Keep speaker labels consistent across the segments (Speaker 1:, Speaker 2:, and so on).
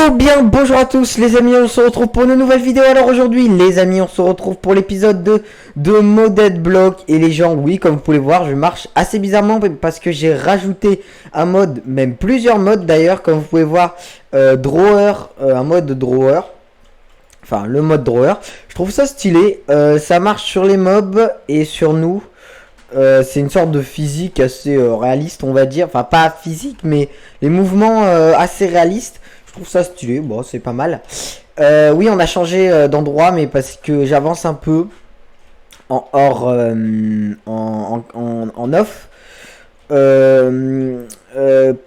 Speaker 1: Bonjour à tous les amis, on se retrouve pour une nouvelle vidéo. Alors aujourd'hui les amis, on se retrouve pour l'épisode 2 de Modded Block. Et les gens, oui, comme vous pouvez voir, je marche assez bizarrement parce que j'ai rajouté un mode, même plusieurs modes d'ailleurs, comme vous pouvez voir, drawer, un mode drawer. Enfin le mode drawer, je trouve ça stylé, ça marche sur les mobs et sur nous. C'est une sorte de physique assez réaliste, on va dire. Enfin pas physique, mais les mouvements assez réalistes. Je trouve ça stylé, bon c'est pas mal. Oui, on a changé d'endroit, mais parce que j'avance un peu en hors, en off,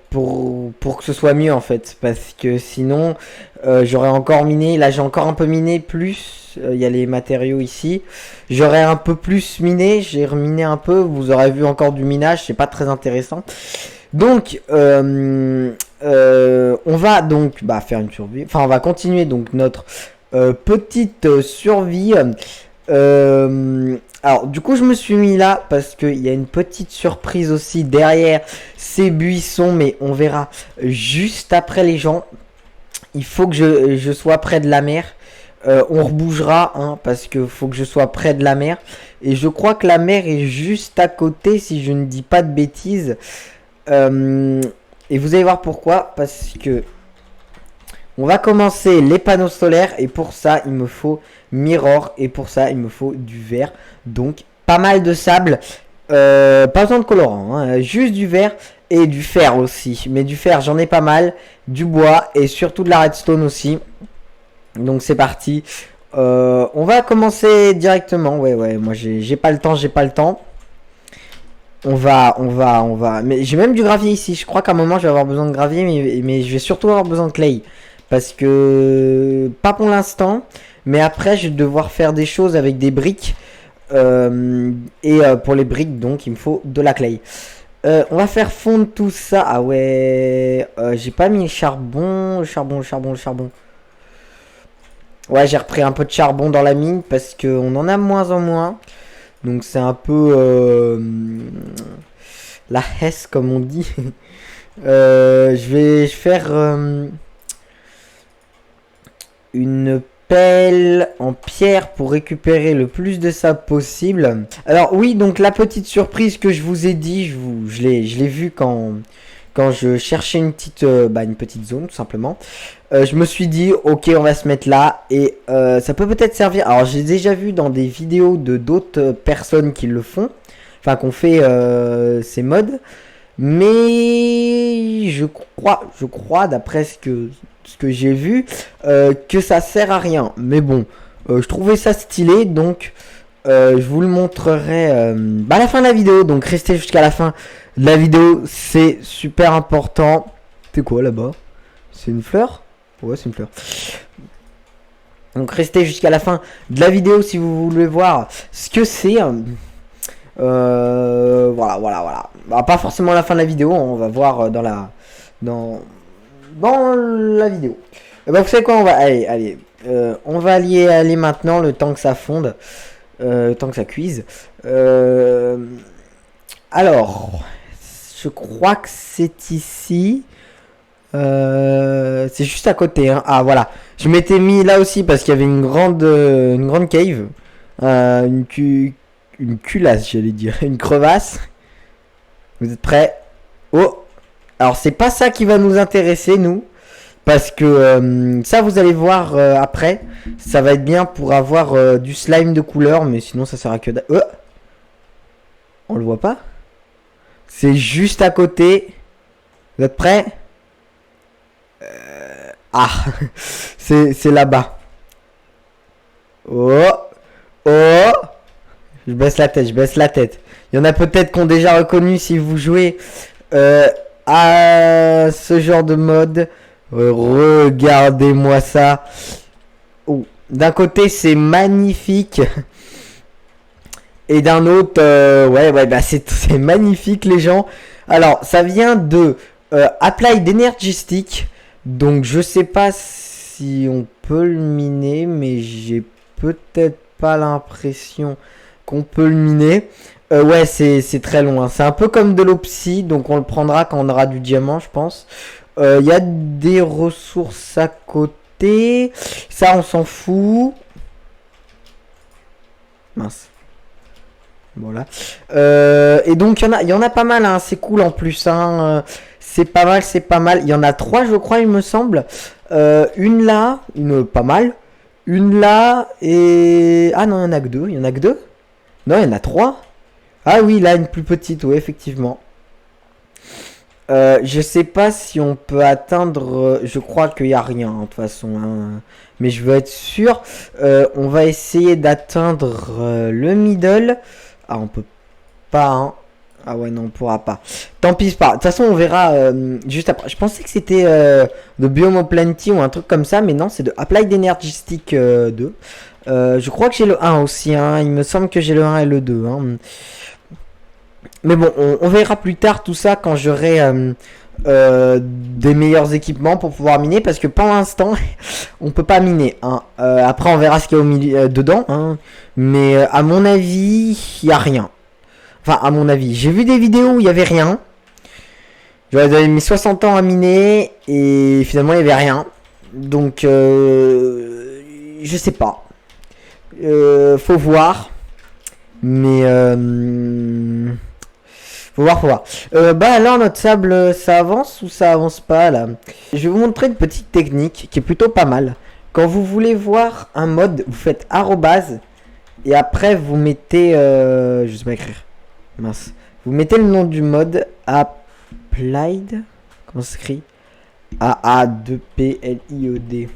Speaker 1: pour que ce soit mieux en fait, parce que sinon j'aurais encore miné. Là j'ai encore un peu miné plus. Il y a les matériaux ici. J'aurais un peu plus miné. J'ai reminé un peu. Vous aurez vu encore du minage. C'est pas très intéressant. Donc on va donc faire une survie. Enfin on va continuer donc notre petite survie. Alors du coup je me suis mis là parce qu'il y a une petite surprise aussi derrière ces buissons. Mais on verra juste après les gens. Il faut que je sois près de la mer. On rebougera hein, parce que faut que je sois près de la mer. Et je crois que la mer est juste à côté si je ne dis pas de bêtises. Et vous allez voir pourquoi. Parce que on va commencer les panneaux solaires. Et pour ça il me faut mirror. Et pour ça il me faut du verre. Donc pas mal de sable. Pas besoin de colorant hein, juste du verre. Et du fer aussi. Mais du fer j'en ai pas mal. Du bois et surtout de la redstone aussi. Donc c'est parti. On va commencer directement. Ouais moi j'ai pas le temps. On va. Mais j'ai même du gravier ici. Je crois qu'à un moment je vais avoir besoin de gravier. Mais je vais surtout avoir besoin de clay. Parce que pas pour l'instant. Mais après je vais devoir faire des choses avec des briques. Pour les briques donc il me faut de la clay. On va faire fondre tout ça. Ah ouais. J'ai pas mis le charbon. Le charbon. Ouais, j'ai repris un peu de charbon dans la mine parce qu'on en a moins en moins. Donc c'est un peu la hesse comme on dit. Je vais faire une pelle en pierre pour récupérer le plus de sable possible. Alors oui, donc la petite surprise que je vous ai dit, je l'ai vu quand je cherchais une petite zone tout simplement. Je me suis dit ok on va se mettre là et ça peut-être servir. Alors j'ai déjà vu dans des vidéos de d'autres personnes qui le font, enfin qu'on fait ces mods, mais je crois d'après ce que j'ai vu que ça sert à rien. Mais bon, je trouvais ça stylé donc je vous le montrerai à la fin de la vidéo. Donc restez jusqu'à la fin de la vidéo, c'est super important. C'est quoi là-bas? C'est une fleur? Ouais, c'est une fleur. Donc restez jusqu'à la fin de la vidéo si vous voulez voir ce que c'est. Voilà. Bah, pas forcément à la fin de la vidéo, on va voir dans la vidéo. Et bah, vous savez quoi, on va aller on va aller maintenant le temps que ça fonde, le temps que ça cuise. Alors, je crois que c'est ici. C'est juste à côté hein. Ah voilà, je m'étais mis là aussi parce qu'il y avait une grande cave, une culasse j'allais dire, une crevasse. Vous êtes prêts? Oh, alors c'est pas ça qui va nous intéresser nous, parce que ça vous allez voir après, ça va être bien pour avoir du slime de couleur, mais sinon ça sert à que on le voit pas, c'est juste à côté. Vous êtes prêts? Ah, c'est là-bas. Oh, je baisse la tête. Il y en a peut-être qui ont déjà reconnu si vous jouez à ce genre de mode. Regardez-moi ça. Oh, d'un côté c'est magnifique et d'un autre c'est magnifique les gens. Alors ça vient de Applied Energy Stick. Donc je sais pas si on peut le miner, mais j'ai peut-être pas l'impression qu'on peut le miner. Ouais, c'est très long hein. C'est un peu comme de l'opsie, donc on le prendra quand on aura du diamant je pense. Il y a des ressources à côté. Ça, on s'en fout. Mince. Voilà. Et donc, il y en a pas mal. Hein. C'est cool en plus. Hein. C'est pas mal, c'est pas mal. Il y en a 3, je crois, il me semble. Une là. Une pas mal. Une là. Et... Ah non, il y en a que 2. Il y en a que 2. Non, il y en a 3. Ah oui, là, une plus petite. Oui, effectivement. Je sais pas si on peut atteindre. Je crois qu'il n'y a rien, hein, de toute façon. Hein. Mais je veux être sûr. On va essayer d'atteindre le middle. Ah, on peut pas. Hein. Ah ouais, non, on pourra pas. Tant pis, pas. De toute façon, on verra juste après. Je pensais que c'était de Biome Plenty ou un truc comme ça. Mais non, c'est de Applied Energy Stick 2. Je crois que j'ai le 1 aussi. Hein. Il me semble que j'ai le 1 et le 2. Hein. Mais bon, on verra plus tard tout ça quand j'aurai des meilleurs équipements pour pouvoir miner. Parce que pour l'instant, on peut pas miner. Hein. Après, on verra ce qu'il y a au milieu, dedans. Hein. Mais à mon avis, il n'y a rien. Enfin, à mon avis. J'ai vu des vidéos où il n'y avait rien. J'avais mis 60 ans à miner. Et finalement, il n'y avait rien. Donc, je sais pas. Faut voir. Mais... Faut voir, faut voir. Bah alors notre sable, ça avance ou ça avance pas là? Je vais vous montrer une petite technique qui est plutôt pas mal. Quand vous voulez voir un mode, vous faites arrobase et après vous mettez, je sais pas écrire. Mince. Vous mettez le nom du mode applied. Comment ça s'écrit? A-A-2-P-L-I-E-D.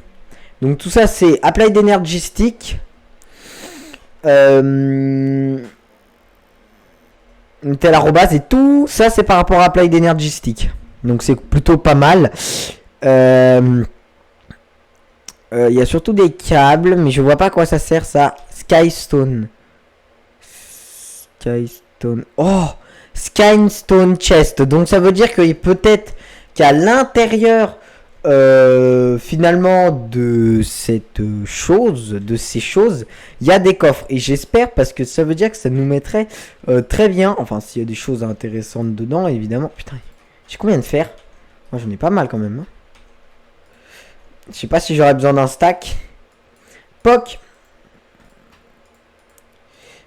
Speaker 1: Donc tout ça c'est Applied Energy Stick. Une telle arrobase et tout ça c'est par rapport à Applied Energy Stick. Donc c'est plutôt pas mal. Il y a surtout des câbles, mais je vois pas à quoi ça sert ça. Skystone. Skystone. Oh, Skystone Chest. Donc ça veut dire que peut-être qu'à l'intérieur finalement de cette chose, de ces choses, il y a des coffres. Et j'espère parce que ça veut dire que ça nous mettrait très bien. Enfin, s'il y a des choses intéressantes dedans, évidemment. Putain, j'ai combien de fer? Moi, j'en ai pas mal quand même. Hein. Je sais pas si j'aurais besoin d'un stack. Poc.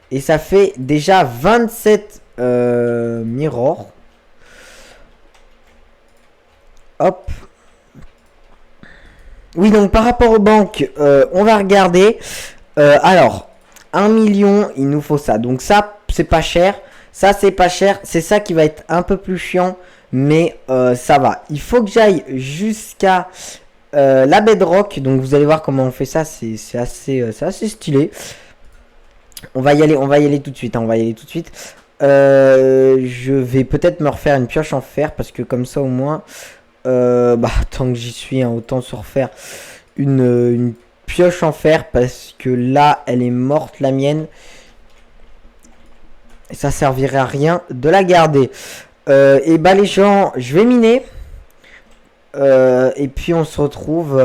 Speaker 1: Et ça fait déjà 27 mirrors. Hop. Oui, donc par rapport aux banques, on va regarder. Alors, 1 million, il nous faut ça. Donc ça, c'est pas cher. Ça, c'est pas cher. C'est ça qui va être un peu plus chiant. Mais ça va. Il faut que j'aille jusqu'à la bedrock. Donc vous allez voir comment on fait ça. C'est assez stylé. On va y aller tout de suite. Hein, on va y aller tout de suite. Je vais peut-être me refaire une pioche en fer. Parce que comme ça, au moins... bah tant que j'y suis hein, autant se refaire une pioche en fer parce que là elle est morte la mienne et ça servirait à rien de la garder. Et bah les gens, je vais miner et puis on se retrouve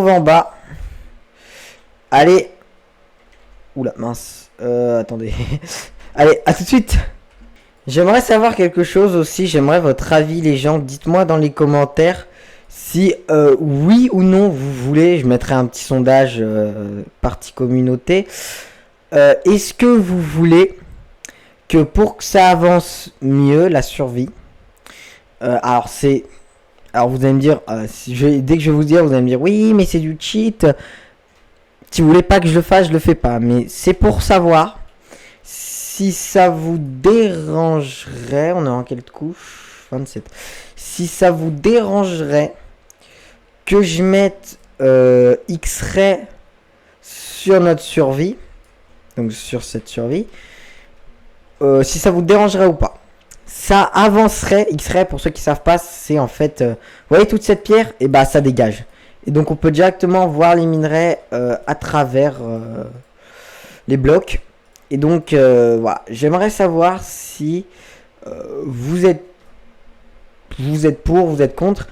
Speaker 1: en bas. Allez, oula mince, attendez. Allez, à tout de suite. J'aimerais savoir quelque chose aussi, j'aimerais votre avis les gens, dites-moi dans les commentaires si oui ou non vous voulez, je mettrai un petit sondage partie communauté, est-ce que vous voulez que pour que ça avance mieux la survie, alors vous allez me dire, dès que je vais vous dire, vous allez me dire oui mais c'est du cheat, si vous voulez pas que je le fasse, je le fais pas, mais c'est pour savoir... Si ça vous dérangerait, on est en quelle couche? 27. Si ça vous dérangerait que je mette X-Ray sur notre survie, donc sur cette survie, si ça vous dérangerait ou pas. Ça avancerait, X-Ray pour ceux qui savent pas, c'est en fait, vous voyez toute cette pierre, et bah ça dégage. Et donc on peut directement voir les minerais à travers les blocs. Et donc, voilà, j'aimerais savoir si vous êtes pour, vous êtes contre,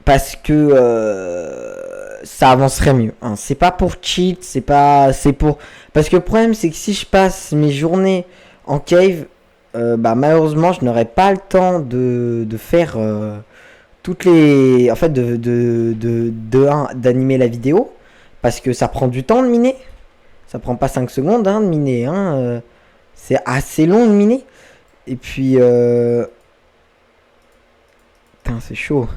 Speaker 1: parce que ça avancerait mieux. Hein. C'est pas pour cheat, c'est pour... Parce que le problème, c'est que si je passe mes journées en cave, bah malheureusement je n'aurai pas le temps de faire toutes les... En fait d'animer la vidéo. Parce que ça prend du temps de miner. Ça prend pas 5 secondes de miner. C'est assez long de miner. Et puis... Putain c'est chaud.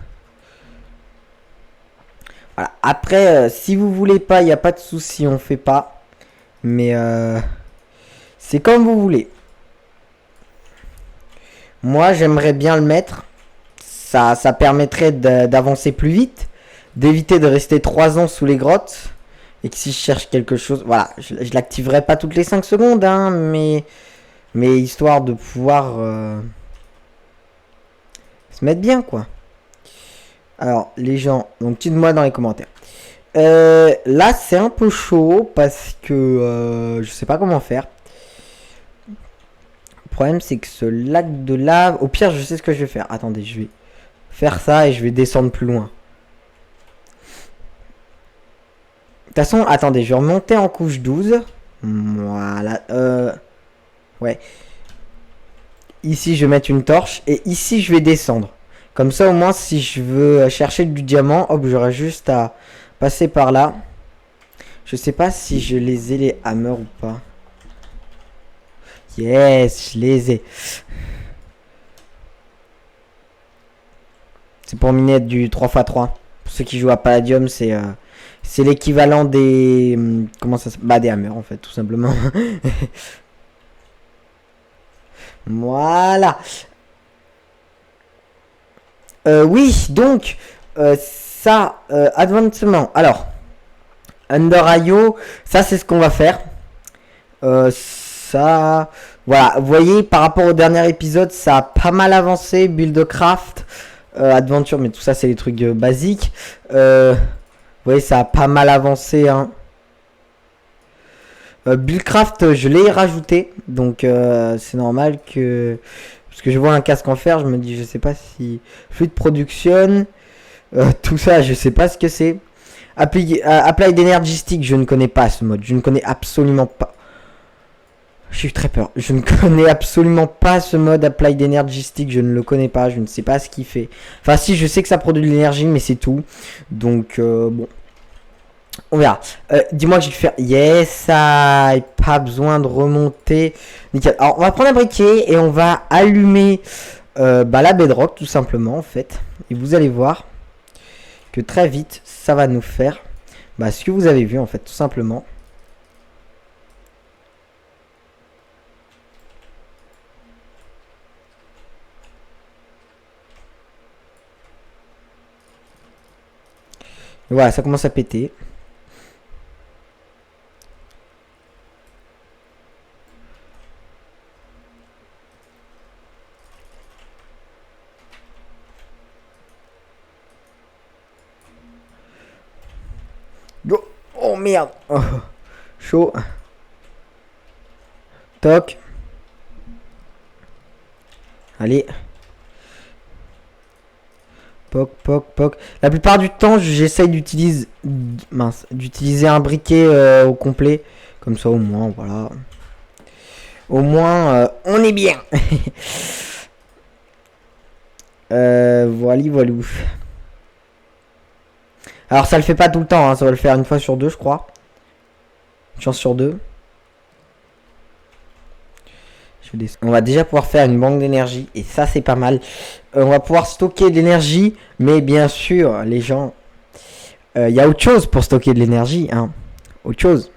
Speaker 1: Voilà. Après si vous voulez pas, il n'y a pas de souci, on fait pas. Mais c'est comme vous voulez. Moi, j'aimerais bien le mettre. Ça permettrait d'avancer plus vite. D'éviter de rester 3 ans sous les grottes. Et que si je cherche quelque chose... Voilà, je l'activerai pas toutes les 5 secondes. Mais histoire de pouvoir se mettre bien, quoi. Alors, les gens... Donc, dites-moi dans les commentaires. Là, c'est un peu chaud. Parce que je sais pas comment faire. Le problème c'est que ce lac de lave... Au pire je sais ce que je vais faire. Attendez, je vais faire ça et je vais descendre plus loin. De toute façon, attendez, je vais remonter en couche 12. Voilà. Ouais. Ici je vais mettre une torche. Et ici je vais descendre. Comme ça au moins si je veux chercher du diamant, hop, j'aurai juste à passer par là. Je sais pas si je les ai les hammers ou pas. Yes, je les ai. C'est pour miner du 3x3. Pour ceux qui jouent à Palladium, c'est l'équivalent des... Comment ça s'appelle? Bah des hammers en fait, tout simplement. Voilà. Oui, donc, ça, advancement. Alors, Under IO, ça c'est ce qu'on va faire. Ça, voilà, vous voyez, par rapport au dernier épisode, ça a pas mal avancé. Buildcraft, Adventure, mais tout ça, c'est les trucs basiques. Vous voyez, ça a pas mal avancé. Buildcraft, je l'ai rajouté, donc c'est normal que... Parce que je vois un casque en fer, je me dis, je sais pas si... Fluide production, tout ça, je sais pas ce que c'est. Applied Energy Stick, je ne connais pas ce mode, je ne connais absolument pas. J'ai eu très peur. Je ne connais absolument pas ce mode Applied Energy Stick. Je ne le connais pas. Je ne sais pas ce qu'il fait. Enfin, si, je sais que ça produit de l'énergie, mais c'est tout. Donc, bon. On verra. Dis-moi que j'ai dû faire... Yes, ça... Pas besoin de remonter. Nickel. Alors, on va prendre un briquet et on va allumer la bedrock, tout simplement, en fait. Et vous allez voir que très vite, ça va nous faire ce que vous avez vu, en fait, tout simplement. Voilà, ça commence à péter. Go. Oh merde. Oh, chaud. Toc. Allez. Poc, poc, poc. La plupart du temps, j'essaye d'utiliser un briquet au complet. Comme ça, au moins, voilà. Au moins, on est bien. Voilà, voilà. Alors, ça le fait pas tout le temps. Ça va le faire une fois sur deux, je crois. Une chance sur deux. On va déjà pouvoir faire une banque d'énergie. Et ça, c'est pas mal. On va pouvoir stocker de l'énergie. Mais bien sûr, les gens... Il y a autre chose pour stocker de l'énergie. Autre chose.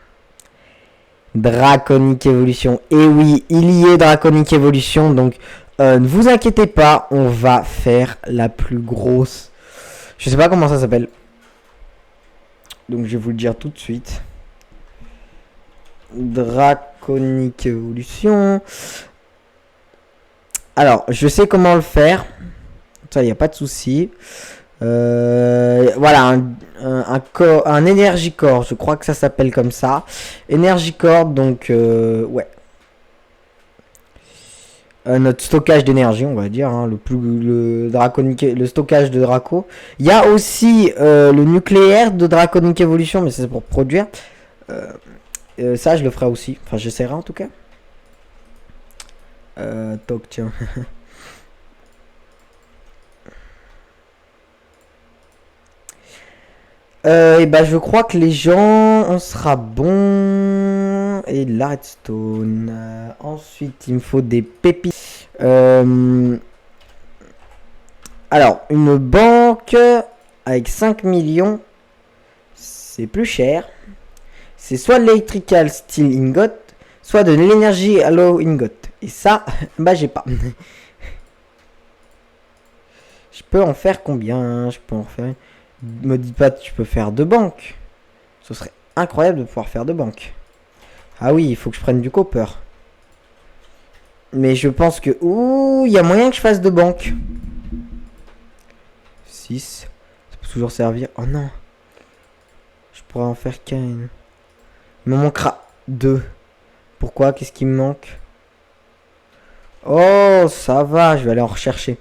Speaker 1: Draconic Evolution. Et oui, il y est Draconic Evolution. Donc, ne vous inquiétez pas. On va faire la plus grosse... Je sais pas comment ça s'appelle. Donc, je vais vous le dire tout de suite. Draconic Evolution. Alors, je sais comment le faire. Ça, il n'y a pas de souci. Voilà, un Energy Core. Je crois que ça s'appelle comme ça. Energy Core, donc, ouais. Notre stockage d'énergie, on va dire. Le stockage de Draco. Il y a aussi le nucléaire de Draconic Evolution, mais c'est pour produire. Ça, je le ferai aussi. Enfin, j'essaierai en tout cas. Toc, tiens. Et bah je crois que les gens, on sera bon. Et la redstone. Ensuite, il me faut des pépites. Alors, une banque avec 5 millions, c'est plus cher. C'est soit de l'électrical steel ingot, soit de l'énergie hollow ingot. Et ça, bah j'ai pas. Je peux en faire combien? Je peux en faire... Me dis pas que tu peux faire 2 banques. Ce serait incroyable de pouvoir faire 2 banques. Ah oui, il faut que je prenne du copper. Mais je pense que... Ouh, il y a moyen que je fasse 2 banques. 6. Ça peut toujours servir. Oh non. Je pourrais en faire qu'une. Il me manquera 2. Pourquoi? Qu'est-ce qui me manque? Oh, ça va, je vais aller en rechercher.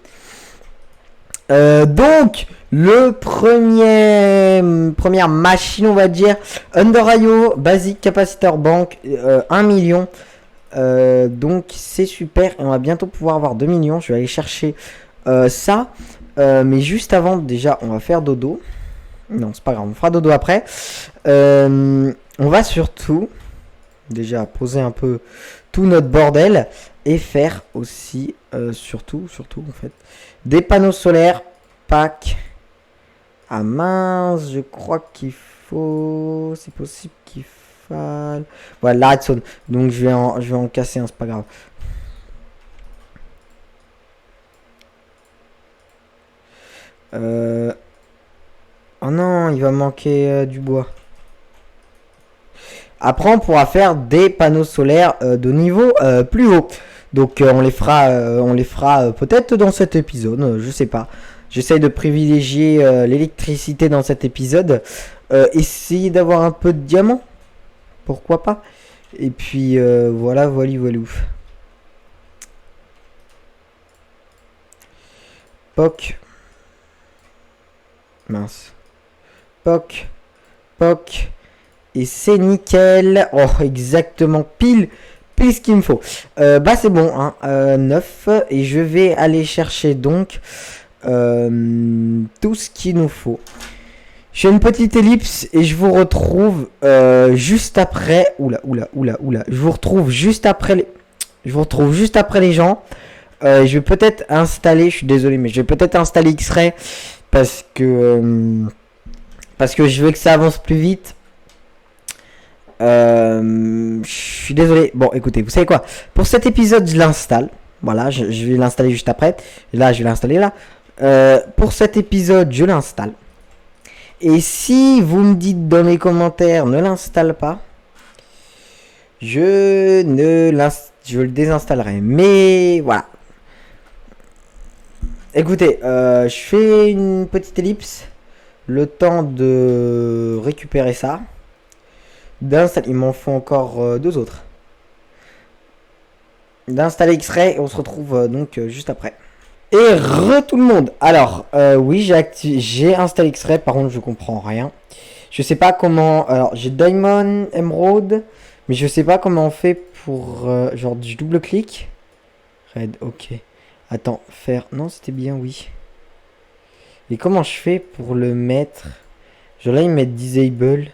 Speaker 1: Donc, première machine, on va dire, Under.io, Basic Capacitor Bank, 1 million. Donc, c'est super. Et on va bientôt pouvoir avoir 2 millions. Je vais aller chercher ça. Mais juste avant, déjà, on va faire dodo. Non, c'est pas grave, on fera dodo après. On va surtout, déjà, poser un peu tout notre bordel. Et faire aussi, surtout, en fait, des panneaux solaires, pack. Ah mince, je crois qu'il faut... C'est possible qu'il faille... Voilà, la redstone. Donc je vais en casser un, c'est pas grave. Oh non, il va manquer du bois. Après, on pourra faire des panneaux solaires de niveau plus haut. Donc on les fera peut-être dans cet épisode, je sais pas. J'essaye de privilégier l'électricité dans cet épisode. Essayer d'avoir un peu de diamant. Pourquoi pas. Et puis voilà, voilou. Poc. Mince. Poc. Et c'est nickel. Oh, exactement pile ce qu'il me faut. Bah c'est bon, hein, 9. Et je vais aller chercher donc tout ce qu'il nous faut. Je fais une petite ellipse et je vous retrouve juste après. Oula. Je vous retrouve juste après les gens. Je vais peut-être installer, je suis désolé, mais je vais peut-être installer X-Ray parce que je veux que ça avance plus vite. Je suis désolé. Bon, écoutez, vous savez quoi? Pour cet épisode, je l'installe. Voilà, je vais l'installer juste après. Là, je vais l'installer là. Pour cet épisode, je l'installe. Et si vous me dites dans les commentaires, ne l'installe pas, je le désinstallerai. Mais voilà. Écoutez, je fais une petite ellipse. Le temps de récupérer ça. Il m'en faut encore 2 autres. D'installer X-Ray et on se retrouve donc juste après. Et tout le monde. Alors, oui, j'ai installé X-Ray, par contre je comprends rien. Je sais pas comment... Alors, j'ai Diamond, Emerald, mais je sais pas comment on fait pour... genre, du double-clic. Red, ok. Attends, faire... Non, c'était bien, oui. Et comment je fais pour le mettre... Genre là, ils mettent Disable.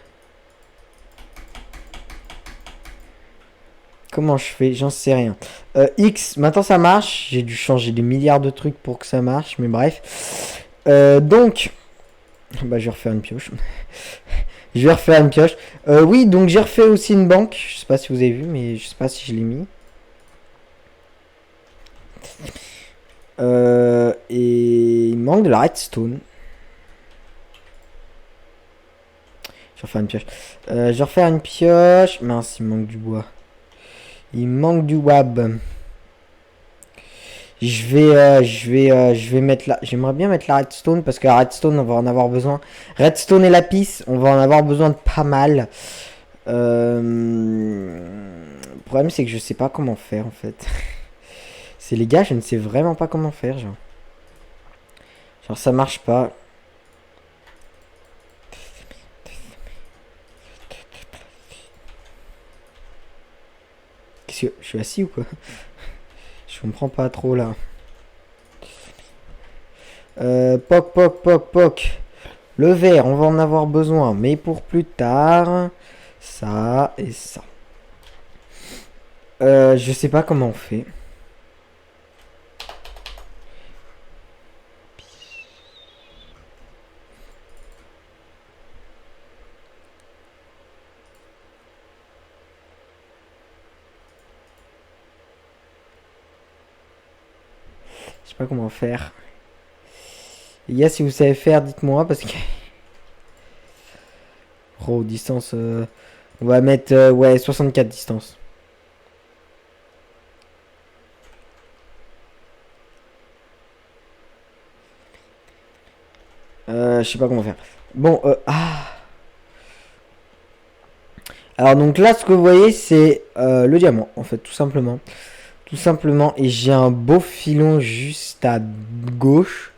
Speaker 1: Comment je fais? J'en sais rien. X, maintenant ça marche. J'ai dû changer des milliards de trucs pour que ça marche, mais bref. Donc, bah, je vais refaire une pioche. Oui, donc j'ai refait aussi une banque. Je sais pas si vous avez vu, mais je sais pas si je l'ai mis. Et il manque de la redstone. Je vais refaire une pioche. Mince, il manque du bois. Il manque du wab. Je vais mettre là. J'aimerais bien mettre la redstone parce que la redstone, on va en avoir besoin. Redstone et lapis, on va en avoir besoin de pas mal. Le problème, c'est que je sais pas comment faire en fait. C'est les gars, je ne sais vraiment pas comment faire. Genre ça marche pas. Qu'est-ce que je suis assis ou quoi? Je Je comprends pas trop là. Poc, poc, poc, poc. Le verre, on va en avoir besoin, mais pour plus tard. Ça et ça. Je sais pas comment on fait. Je sais pas comment faire. Les gars, si vous savez faire, dites-moi parce que... Oh, distance... On va mettre... ouais, 64 distance. Je sais pas comment faire. Bon, Alors donc là, ce que vous voyez, c'est le diamant, en fait, tout simplement. Tout simplement. Et j'ai un beau filon juste à gauche.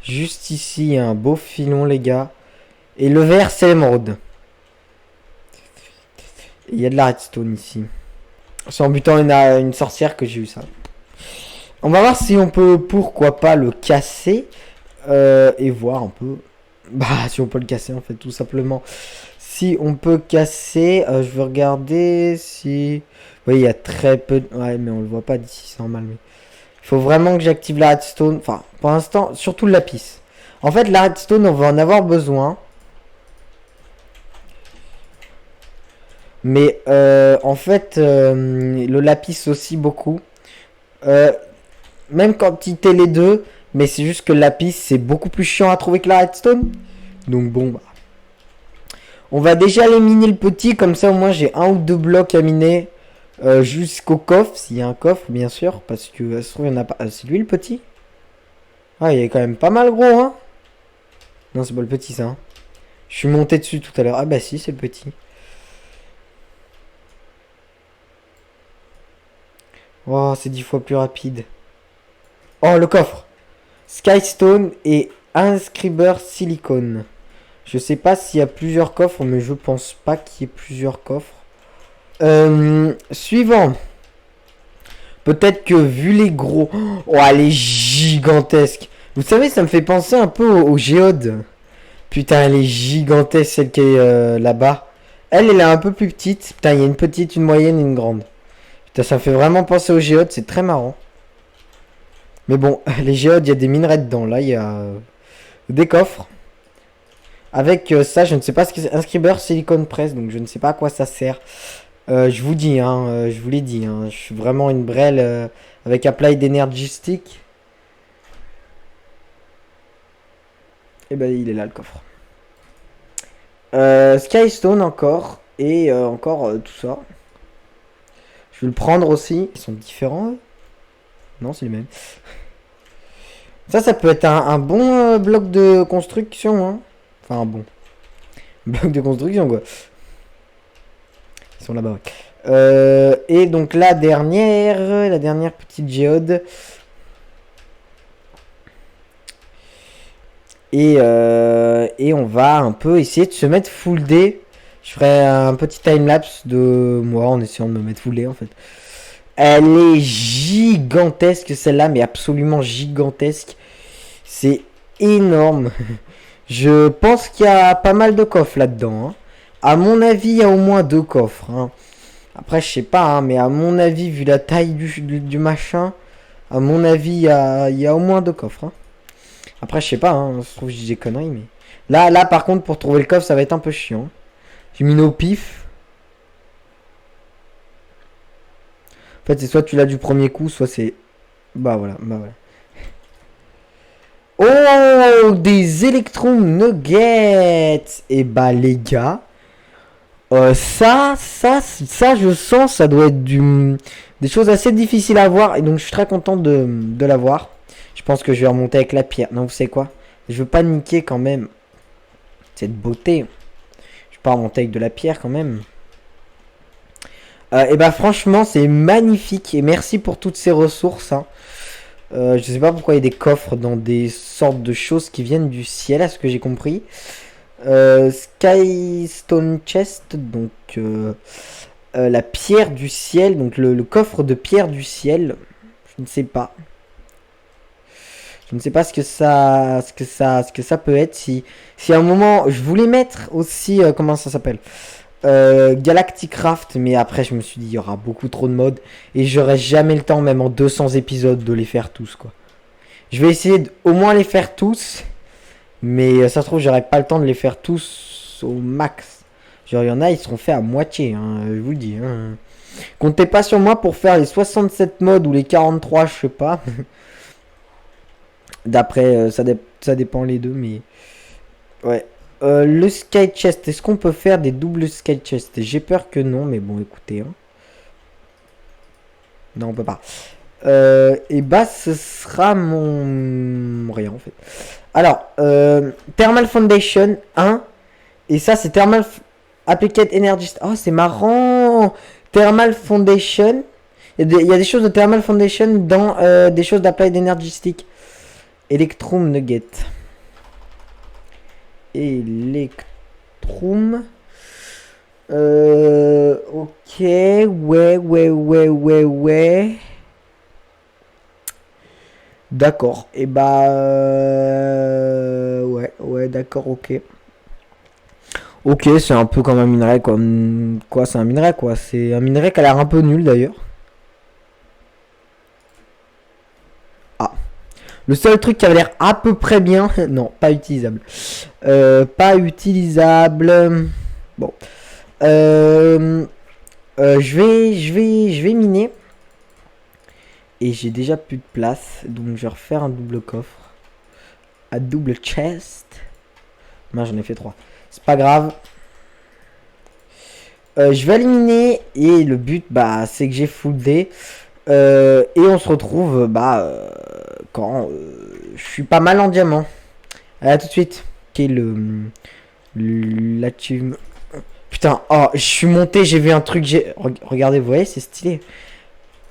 Speaker 1: Juste ici, il y a un beau filon, les gars. Et le vert, c'est l'émeraude. Il y a de la redstone ici. C'est en butant une sorcière que j'ai eu ça. On va voir si on peut, pourquoi pas, le casser. Et voir un peu... Bah, si on peut le casser, en fait, tout simplement. Si on peut casser, je vais regarder si... Oui, il y a très peu... Ouais, mais on le voit pas d'ici, c'est normal. Mais... Il faut vraiment que j'active la redstone. Enfin, pour l'instant, surtout le lapis. En fait, la redstone, on va en avoir besoin. Mais, en fait, le lapis aussi beaucoup. Même quantité les deux. Mais c'est juste que le lapis, c'est beaucoup plus chiant à trouver que la redstone. Donc bon, bah... On va déjà aller miner le petit, comme ça au moins j'ai un ou deux blocs à miner jusqu'au coffre, s'il y a un coffre bien sûr, parce que ça se trouve il n'y en a pas. C'est lui le petit? Ah, il est quand même pas mal gros, hein? Non, c'est pas le petit ça. Hein. Je suis monté dessus tout à l'heure. Ah bah si, c'est le petit. Oh, c'est 10 fois plus rapide. Oh, le coffre! Skystone et Inscriber Silicone. Je sais pas s'il y a plusieurs coffres, mais je pense pas qu'il y ait plusieurs coffres. Suivant. Peut-être que vu les gros... Oh, elle est gigantesque. Vous savez, ça me fait penser un peu au géode. Putain, elle est gigantesque, celle qui est là-bas. Elle est un peu plus petite. Putain, il y a une petite, une moyenne et une grande. Putain, ça me fait vraiment penser au géode. C'est très marrant. Mais bon, les géodes, il y a des minerais dedans. Là, il y a des coffres. Avec ça, je ne sais pas ce que c'est. Inscriber Silicon Press. Donc, je ne sais pas à quoi ça sert. Je vous dis, hein, je vous l'ai dit, hein, je suis vraiment une brêle avec Applied Energy Stick. Et ben il est là le coffre. Skystone encore. Et encore tout ça. Je vais le prendre aussi. Ils sont différents eux? Non, c'est les mêmes. Ça peut être un bon bloc de construction. Hein. Enfin, un bon bloc de construction, quoi. Ils sont là-bas, ouais. Et donc la dernière petite géode. Et on va un peu essayer de se mettre full D. Je ferai un petit timelapse de moi en essayant de me mettre full D en fait. Elle est gigantesque celle-là, mais absolument gigantesque. C'est énorme. Je pense qu'il y a pas mal de coffres là-dedans. Hein. À mon avis, il y a au moins 2 coffres. Hein. Après, je sais pas, hein, mais à mon avis, vu la taille du machin, à mon avis, il y a au moins 2 coffres. Hein. Après, je sais pas, hein, je trouve que je dis des conneries, mais... Là, par contre, pour trouver le coffre, ça va être un peu chiant. J'ai mis au pif. En fait, c'est soit tu l'as du premier coup, soit c'est... Bah voilà, bah voilà. Oh, des électrons nuggets. Et bah les gars, ça, je sens, ça doit être des choses assez difficiles à voir. Et donc, je suis très content de l'avoir. Je pense que je vais remonter avec la pierre. Non, vous savez quoi? Je veux pas niquer quand même cette beauté. Je vais pas remonter avec de la pierre quand même. Et bah franchement, c'est magnifique. Et merci pour toutes ces ressources. Hein. Je sais pas pourquoi il y a des coffres dans des sortes de choses qui viennent du ciel, à ce que j'ai compris. Skystone Chest. Donc, la pierre du ciel, donc le coffre de pierre du ciel. Je ne sais pas. Je ne sais pas ce que ça peut être. Si à un moment, je voulais mettre aussi, comment ça s'appelle, Galacticraft, mais après je me suis dit, il y aura beaucoup trop de modes. Et j'aurai jamais le temps, même en 200 épisodes, de les faire tous, quoi. Je vais essayer au moins les faire tous. Mais ça se trouve, j'aurai pas le temps de les faire tous au max. Genre, il y en a, ils seront faits à moitié, hein, je vous le dis. Hein. Comptez pas sur moi pour faire les 67 modes ou les 43, je sais pas. D'après, ça dépend les deux, mais... Ouais. Le sky chest, est-ce qu'on peut faire des doubles sky chest? J'ai peur que non, mais bon, écoutez. Hein. Non, on peut pas. Et bah, ce sera mon... Rien, en fait. Alors, Thermal Foundation 1. Et ça, c'est Thermal... Applied Energy... Oh, c'est marrant. Thermal Foundation. Il y a des choses de Thermal Foundation dans des choses d'Applied Energy Stick. Electrum Nugget. Electrum. Ok. Ouais. D'accord. Et bah... Ouais, d'accord, ok. Ok, c'est un peu comme un minerai, quoi. Quoi, c'est un minerai, quoi. C'est un minerai qui a l'air un peu nul, d'ailleurs. Ah. Le seul truc qui avait l'air à peu près bien... non, pas utilisable. Pas utilisable. Bon. Je vais miner. Et j'ai déjà plus de place. Donc, je vais refaire un double coffre. Un double chest. Moi, j'en ai fait 3. C'est pas grave. Je vais éliminer. Et le but, bah, c'est que j'ai full D. Et on se retrouve, quand je suis pas mal en diamant. Allez, à tout de suite. Ok, l'achievement. Putain, oh, je suis monté, j'ai vu un truc. Regardez, vous voyez, c'est stylé.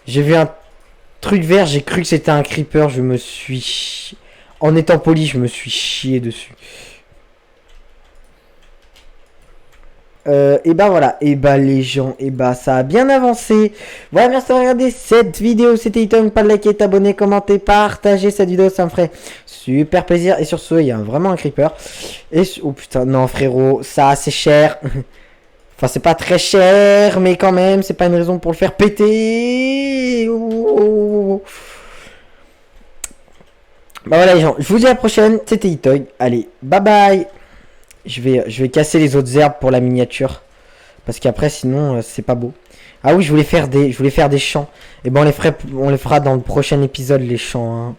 Speaker 1: J'ai vu un truc vert, j'ai cru que c'était un creeper. Je me suis... En étant poli, je me suis chié dessus. Et bah voilà, et bah les gens, et bah ça a bien avancé. Voilà, merci d'avoir regardé cette vidéo. C'était Iton, pas de liker, t'abonner, commenter, partager cette vidéo, ça me ferait super plaisir. Et sur ce, il y a vraiment un creeper. Et oh putain, non frérot, ça c'est cher. Enfin, c'est pas très cher, mais quand même, c'est pas une raison pour le faire péter. Oh. Bah voilà les gens, je vous dis à la prochaine. C'était Itoy. Allez, bye bye. Je vais casser les autres herbes pour la miniature. Parce qu'après, sinon, c'est pas beau. Ah oui, je voulais faire des champs. Et ben, on les fera dans le prochain épisode, les champs. Hein.